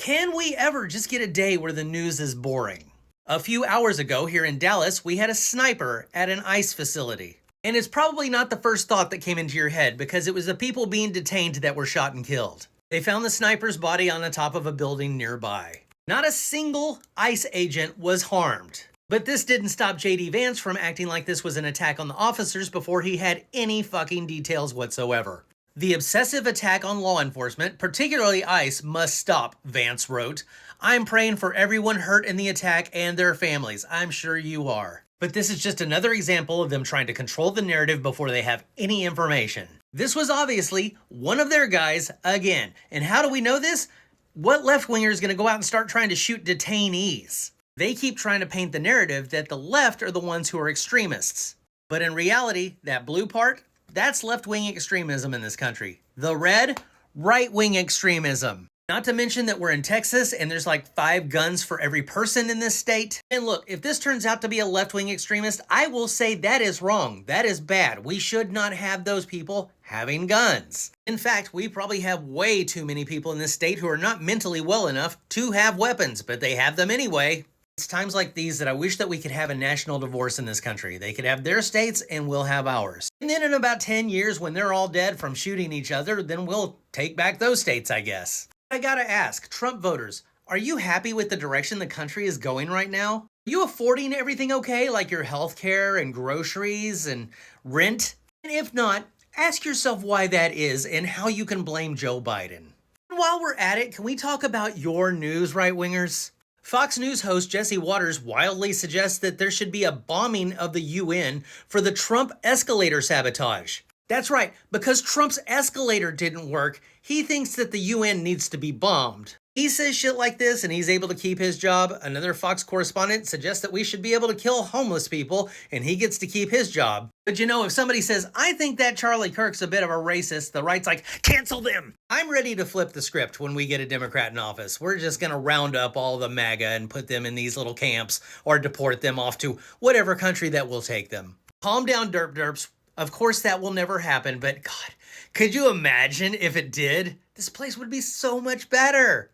Can we ever just get a day where the news is boring? A few hours ago here in Dallas, we had a sniper at an ICE facility. And it's probably not the first thought that came into your head because it was the people being detained that were shot and killed. They found the sniper's body on the top of a building nearby. Not a single ICE agent was harmed. But this didn't stop JD Vance from acting like this was an attack on the officers before he had any fucking details whatsoever. The obsessive attack on law enforcement, particularly ICE, must stop, Vance wrote. I'm praying for everyone hurt in the attack and their families. I'm sure you are. But this is just another example of them trying to control the narrative before they have any information. This was obviously one of their guys again. And how do we know this? What left-winger is going to go out and start trying to shoot detainees? They keep trying to paint the narrative that the left are the ones who are extremists. But in reality, that blue part, that's left-wing extremism in this country. The red, right-wing extremism. Not to mention that we're in Texas and there's like 5 guns for every person in this state. And look, if this turns out to be a left-wing extremist, I will say that is wrong. That is bad. We should not have those people having guns. In fact, we probably have way too many people in this state who are not mentally well enough to have weapons, but they have them anyway. It's times like these that I wish that we could have a national divorce in this country. They could have their states and we'll have ours. And then in about 10 years when they're all dead from shooting each other, then we'll take back those states, I guess. I gotta ask, Trump voters, are you happy with the direction the country is going right now? Are you affording everything okay, like your health care and groceries and rent? And if not, ask yourself why that is and how you can blame Joe Biden. And while we're at it, can we talk about your news, right-wingers? Fox News host Jesse Waters wildly suggests that there should be a bombing of the UN for the Trump escalator sabotage. That's right, because Trump's escalator didn't work, he thinks that the UN needs to be bombed. He says shit like this and he's able to keep his job. Another Fox correspondent suggests that we should be able to kill homeless people and he gets to keep his job. But you know, if somebody says, I think that Charlie Kirk's a bit of a racist, the right's like, cancel them! I'm ready to flip the script when we get a Democrat in office. We're just gonna round up all the MAGA and put them in these little camps or deport them off to whatever country that will take them. Calm down, derp derps. Of course that will never happen, but God, could you imagine if it did? This place would be so much better.